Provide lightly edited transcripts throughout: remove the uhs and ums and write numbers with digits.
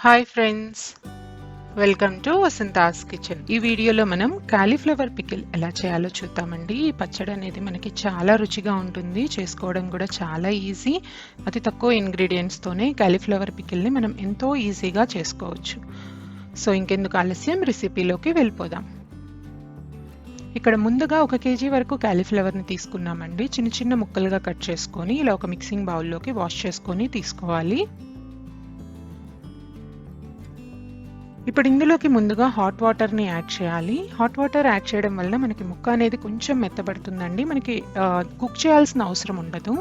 Hi friends, welcome to Vasantha's kitchen. ఈ వీడియోలో మనం కాలీఫ్లవర్ పికిల్ ఎలా చేయాలో చూద్దామండి. ఈ పచ్చడి అనేది మనకి చాలా రుచిగా ఉంటుంది, చేసుకోవడం కూడా చాలా ఈజీ. అతి తక్కువ ఇంగ్రీడియంట్స్తోనే కాలీఫ్లవర్ పికిల్ని మనం ఎంతో ఈజీగా చేసుకోవచ్చు. సో ఇంకెందుకు ఆలస్యం, రెసిపీలోకి వెళ్ళిపోదాం. ఇక్కడ ముందుగా 1 kg వరకు కాలీఫ్లవర్ని తీసుకున్నామండి. చిన్న చిన్న ముక్కలుగా కట్ చేసుకొని ఇలా ఒక మిక్సింగ్ బౌల్లోకి వాష్ చేసుకొని తీసుకోవాలి. ఇప్పుడు ఇందులోకి ముందుగా హాట్ వాటర్ని యాడ్ చేయాలి. హాట్ వాటర్ యాడ్ చేయడం వల్ల మనకి ముక్క అనేది కొంచెం మెత్తబడుతుందండి. మనకి కుక్ చేయాల్సిన అవసరం ఉండదు.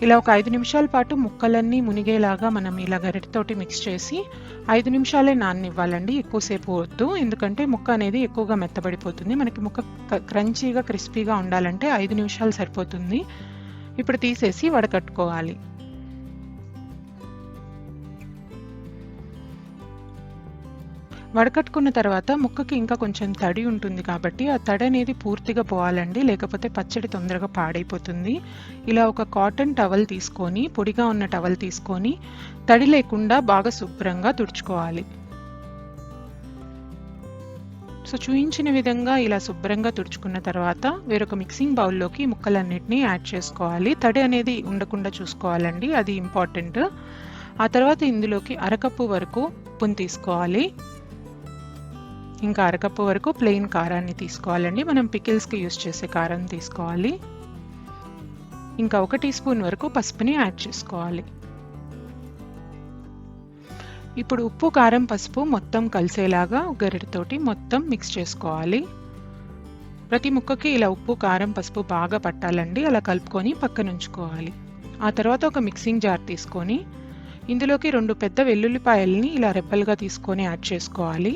ఇలా ఒక 5 నిమిషాల పాటు ముక్కలన్నీ మునిగేలాగా మనం ఇలా గరిటెతోటి మిక్స్ చేసి 5 నిమిషాలే నాననివ్వాలండి. ఎక్కువసేపు వద్దు, ఎందుకంటే ముక్క అనేది ఎక్కువగా మెత్తబడిపోతుంది. మనకి ముక్క క్రంచీగా క్రిస్పీగా ఉండాలంటే 5 నిమిషాలు సరిపోతుంది. ఇప్పుడు తీసేసి వడకట్టుకోవాలి. వడకట్టుకున్న తర్వాత ముక్కకి ఇంకా కొంచెం తడి ఉంటుంది కాబట్టి ఆ తడి అనేది పూర్తిగా పోవాలండి, లేకపోతే పచ్చడి తొందరగా పాడైపోతుంది. ఇలా ఒక కాటన్ టవల్ తీసుకొని, పొడిగా ఉన్న టవల్ తీసుకొని తడి లేకుండా బాగా శుభ్రంగా తుడుచుకోవాలి. సో చూపించిన విధంగా ఇలా శుభ్రంగా తుడుచుకున్న తర్వాత వేరొక మిక్సింగ్ బౌల్లోకి ముక్కలన్నిటినీ యాడ్ చేసుకోవాలి. తడి అనేది ఉండకుండా చూసుకోవాలండి, అది ఇంపార్టెంట్. ఆ తర్వాత ఇందులోకి అరకప్పు వరకు ఉప్పుని తీసుకోవాలి. ఇంకా అరకప్పు వరకు ప్లెయిన్ కారాన్ని తీసుకోవాలండి. మనం పికిల్స్కి యూజ్ చేసే కారం తీసుకోవాలి. ఇంకా 1 టీ స్పూన్ వరకు పసుపుని యాడ్ చేసుకోవాలి. ఇప్పుడు ఉప్పు, కారం, పసుపు మొత్తం కలిసేలాగా గరిటెతోటి మొత్తం మిక్స్ చేసుకోవాలి. ప్రతి ముక్కకి ఇలా ఉప్పు, కారం, పసుపు బాగా పట్టాలండి. అలా కలుపుకొని పక్కన ఉంచుకోవాలి. ఆ తర్వాత ఒక మిక్సింగ్ జార్ తీసుకొని ఇందులోకి 2 పెద్ద వెల్లుల్లిపాయల్ని ఇలా రెబ్బలుగా తీసుకొని యాడ్ చేసుకోవాలి.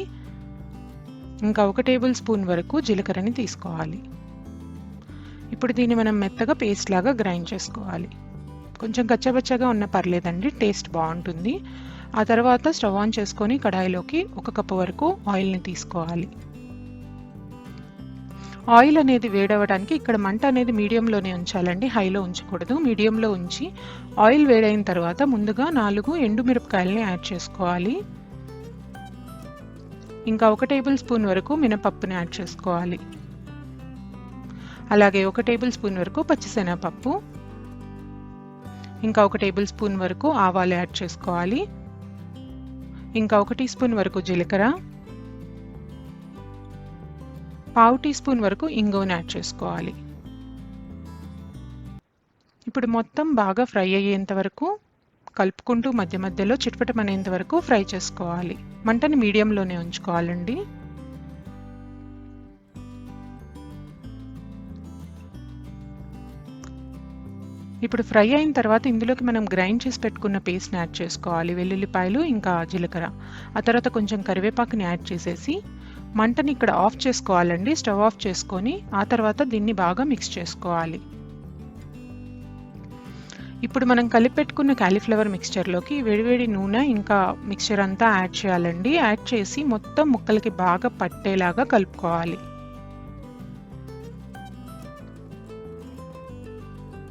ఇంకా 1 టేబుల్ స్పూన్ వరకు జీలకర్రని తీసుకోవాలి. ఇప్పుడు దీన్ని మనం మెత్తగా పేస్ట్ లాగా గ్రైండ్ చేసుకోవాలి. కొంచెం కచ్చబచ్చగా ఉన్న పర్లేదండి, టేస్ట్ బాగుంటుంది. ఆ తర్వాత స్టవ్ ఆన్ చేసుకొని కడాయిలోకి 1 కప్పు వరకు ఆయిల్ని తీసుకోవాలి. ఆయిల్ అనేది వేడవడానికి ఇక్కడ మంట అనేది మీడియంలోనే ఉంచాలండి, హైలో ఉంచకూడదు. మీడియంలో ఉంచి ఆయిల్ వేడైన తర్వాత ముందుగా 4 ఎండుమిరపకాయలని యాడ్ చేసుకోవాలి. ఇంకా 1 టేబుల్ స్పూన్ వరకు మినపప్పుని యాడ్ చేసుకోవాలి. అలాగే 1 టేబుల్ స్పూన్ వరకు పచ్చిశనగపప్పు, ఇంకా 1 టేబుల్ స్పూన్ వరకు ఆవాలు యాడ్ చేసుకోవాలి. ఇంకా 1 టీ స్పూన్ వరకు జీలకర్ర, 1/2 టీ స్పూన్ వరకు ఇంగువను యాడ్ చేసుకోవాలి. ఇప్పుడు మొత్తం బాగా ఫ్రై అయ్యేంత వరకు కలుపుకుంటూ మధ్య మధ్యలో చిటపటమనేంత వరకు ఫ్రై చేసుకోవాలి. మంటని మీడియంలోనే ఉంచుకోవాలండి. ఇప్పుడు ఫ్రై అయిన తర్వాత ఇందులోకి మనం గ్రైండ్ చేసి పెట్టుకున్న పేస్ట్ని యాడ్ చేసుకోవాలి. వెల్లుల్లిపాయలు ఇంకా జీలకర్ర. ఆ తర్వాత కొంచెం కరివేపాకుని యాడ్ చేసేసి మంటని ఇక్కడ ఆఫ్ చేసుకోవాలండి. స్టవ్ ఆఫ్ చేసుకొని ఆ తర్వాత దీన్ని బాగా మిక్స్ చేసుకోవాలి. ఇప్పుడు మనం కలిపెట్టుకున్న కాలీఫ్లవర్ మిక్స్చర్లోకి వేడివేడి నూనె ఇంకా మిక్స్చర్ అంతా యాడ్ చేయాలండి. యాడ్ చేసి మొత్తం ముక్కలకి బాగా పట్టేలాగా కలుపుకోవాలి.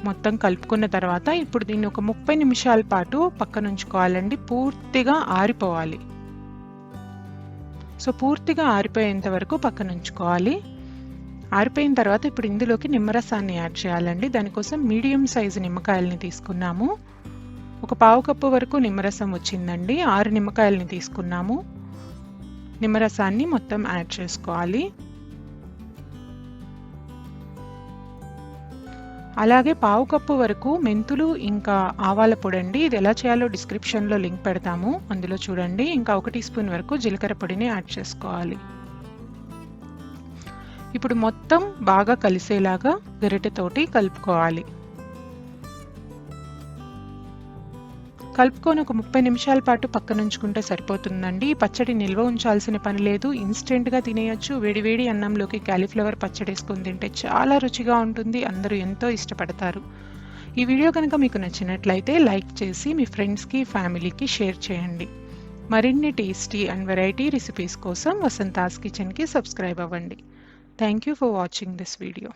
మొత్తం కలుపుకున్న తర్వాత ఇప్పుడు దీన్ని ఒక 30 నిమిషాల పాటు పక్కన ఉంచుకోవాలండి. పూర్తిగా ఆరిపోవాలి. సో పూర్తిగా ఆరిపోయేంత వరకు పక్కన ఉంచుకోవాలి. ఆరిపోయిన తర్వాత ఇప్పుడు ఇందులోకి నిమ్మరసాన్ని యాడ్ చేయాలండి. దానికోసం మీడియం సైజు నిమ్మకాయలని తీసుకున్నాము. ఒక 1/2 కప్పు వరకు నిమ్మరసం వచ్చిందండి. 6 నిమ్మకాయలని తీసుకున్నాము. నిమ్మరసాన్ని మొత్తం యాడ్ చేసుకోవాలి. అలాగే 1/2 కప్పు వరకు మెంతులు ఇంకా ఆవాల పొడి అండి. ఇది ఎలా చేయాలో డిస్క్రిప్షన్లో లింక్ పెడతాము, అందులో చూడండి. ఇంకా 1 టీ స్పూన్ వరకు జీలకర్ర పొడిని యాడ్ చేసుకోవాలి. ఇప్పుడు మొత్తం బాగా కలిసేలాగా గరిటెతోటి కలుపుకోవాలి. కలుపుకొని ఒక 30 నిమిషాల పాటు పక్కన ఉంచుకుంటే సరిపోతుందండి. ఈ పచ్చడి నిల్వ ఉంచాల్సిన పని లేదు, ఇన్స్టెంట్గా తినేయచ్చు. వేడివేడి అన్నంలోకి కాలీఫ్లవర్ పచ్చడి వేసుకొని తింటే చాలా రుచిగా ఉంటుంది. అందరూ ఎంతో ఇష్టపడతారు. ఈ వీడియో కనుక మీకు నచ్చినట్లయితే లైక్ చేసి మీ ఫ్రెండ్స్కి, ఫ్యామిలీకి షేర్ చేయండి. మరిన్ని టేస్టీ అండ్ వెరైటీ రెసిపీస్ కోసం వసంతాస్ కిచెన్కి సబ్స్క్రైబ్ అవ్వండి. Thank you for watching this video.